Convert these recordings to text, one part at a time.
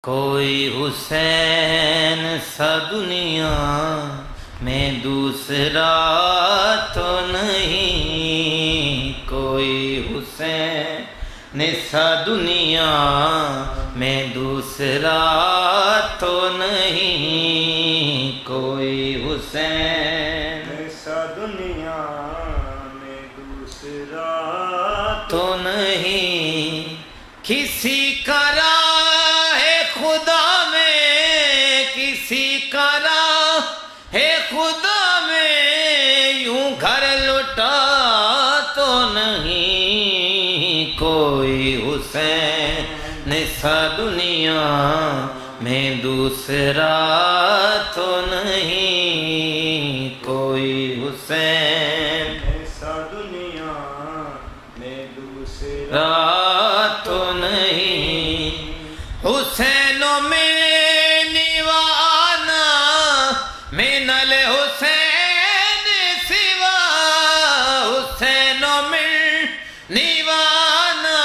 کوئی حسین سا دنیا میں دوسرا تو نہیں، کوئی حسین سا دنیا میں دوسرا تو نہیں، کوئی حسین سا دنیا میں دوسرا تو نہیں، کسی کا راہ خدا میں، کسی کا راہ خدا میں یوں گھر لٹا تو نہیں، کوئی حسین سا دنیا میں دوسرا تو نہیں، کوئی حسین سا دنیا میں دوسرا تو نہیں، حسینوں میں نیوانا من الحسین سوا، حسینوں میں نیوانا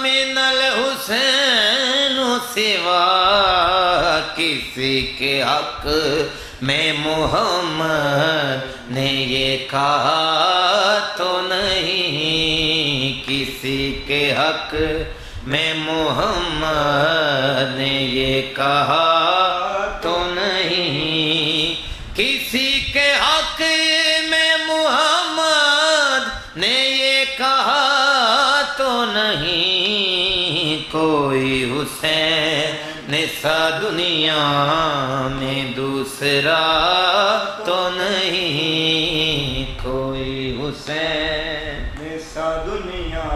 من الحسین سوا، کسی کے حق میں محمد نے یہ کہا تو نہیں، کسی کے حق میں محمد نے یہ کہا تو نہیں، کسی کے حق میں محمد نے یہ کہا تو نہیں، کوئی حسین سا دنیا میں دوسرا تو نہیں، کوئی حسین سا دنیا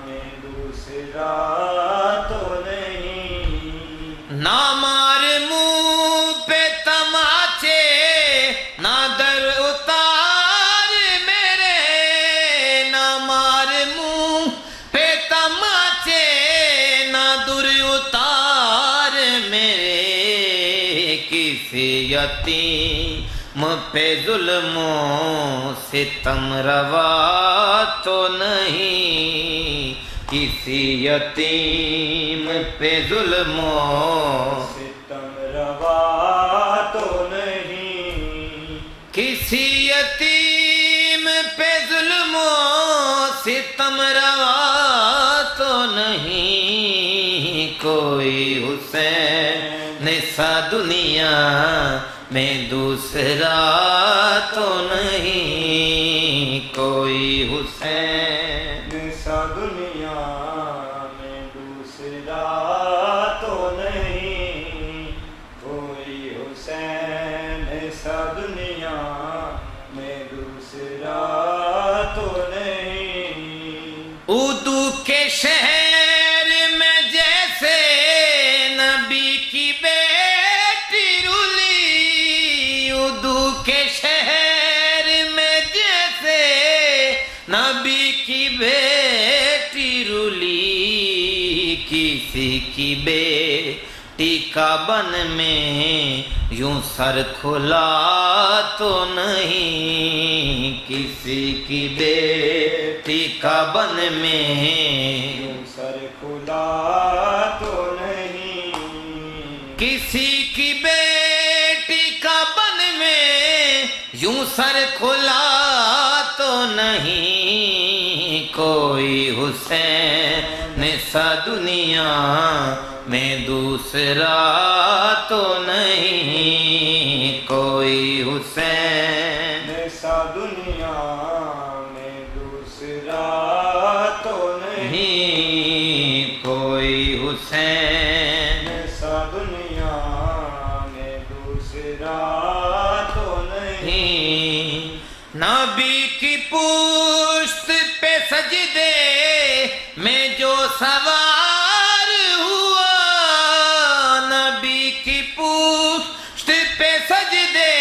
میں دوسرا تو نہیں، نہ مار منہ پہ تماچے، نہ در اتار میرے، نہ مار منہ پہ تماچے، نہ در اتار میرے، کسی یتیم پہ ظلم و ستم روا تو نہیں، کسی یتیم پہ ظلم و ستم روا تو نہیں، کسی یتیم پہ ظلم و ستم روا تو نہیں، کوئی حسین سا دنیا میں دوسرا تو نہیں، کوئی حسین سا دنیا میں دوسرا تو نہیں، کوئی حسین سا دنیا میں دوسرا تو نہیں، اردو کے شہر میں جیسے نبی کی بیٹی رلی، اردو کے شہر میں جیسے نبی کی بیٹی رلی، کسی کی بیٹی کا بن میں یوں سر کھلا تو نہیں، کسی کی بیٹی کا بن میں سر کھلا تو نہیں، کسی کی بیٹی کا بن میں یوں سر کھلا تو نہیں، کوئی حسین سا دنیا میں دوسرا تو نہیں، کوئی حسین سا دنیا میں دوسرا تو نہیں، کوئی حسین سا دنیا میں دوسرا تو نہیں، نبی کی پشت پہ سجدے میں جو سوار ہوا، نبی کی پشت پہ سجدے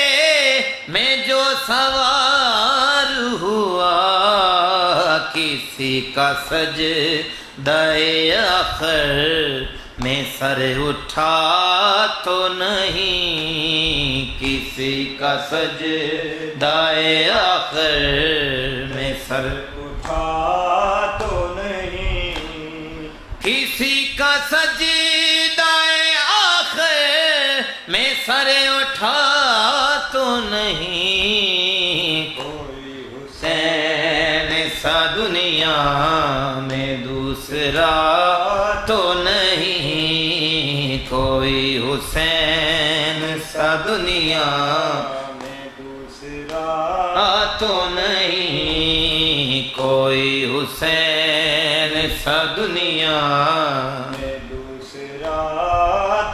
میں جو سوار ہوا، کسی کا سجدہ آخر میں سر اٹھا تو نہیں، کسی کا سجدہ آخر میں سر اٹھا تو نہیں، کسی کا سجدہ دنیا میں دوسرا تو نہیں، کوئی حسین سا دنیا میں دوسرا تو نہیں، کوئی حسین سا دنیا میں دوسرا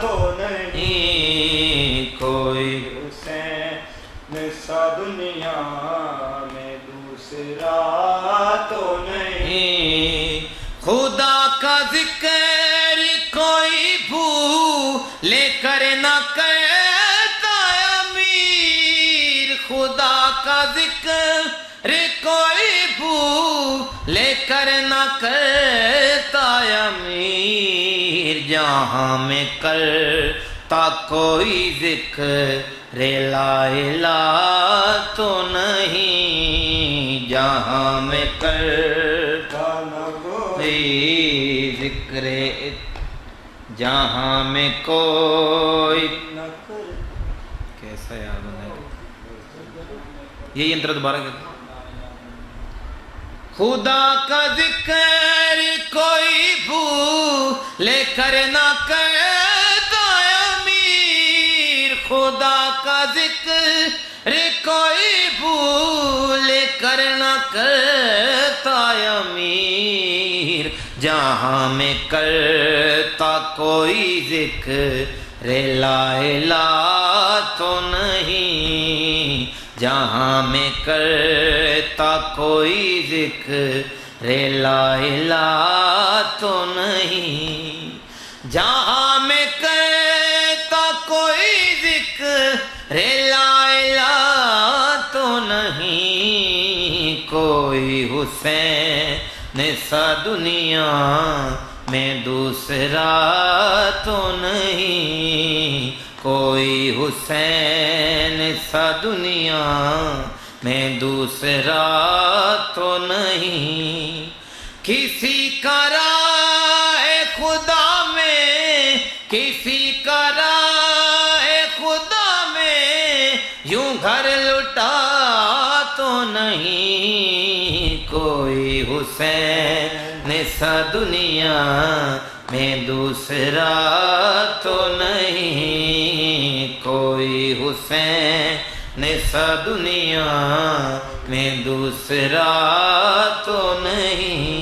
تو نہیں، کوئی حسین سا دنیا میں دوسرا تو نہیں۔ خدا کا ذکر کوئی بھولے کر نہ کرتا امیر، خدا کا ذکر کوئی بھولے کر نہ کرتا امیر، جہاں میں کرتا کوئی ذکر لا الہ تو نہیں، جہاں میں کرتا ذکر، جہاں میں کوئی کیسا یاد ہونا ہے یہ انتر دوبارہ کہتے خدا کا ذکر کوئی بھولے کر نہ کرتا امیر، خدا کا ذکر کوئی بھولے کر نہ کرتا امیر، جہاں میں کرتا کوئی ذکر لا الہ تو نہیں، جہاں میں کرتا کوئی ذکر لا الہ تو نہیں، جہاں میں کرتا کوئی ذکر لا الہ تو نہیں، کوئی حسین سا دنیا میں دوسرا تو نہیں، کوئی حسین سا دنیا میں دوسرا تو نہیں، کسی کا راہ خدا میں، کسی کا راہ خدا میں یوں گھر لٹا تو نہیں، کوئی حسین سا دنیا میں دوسرا تو نہیں، کوئی حسین سا دنیا میں دوسرا تو نہیں۔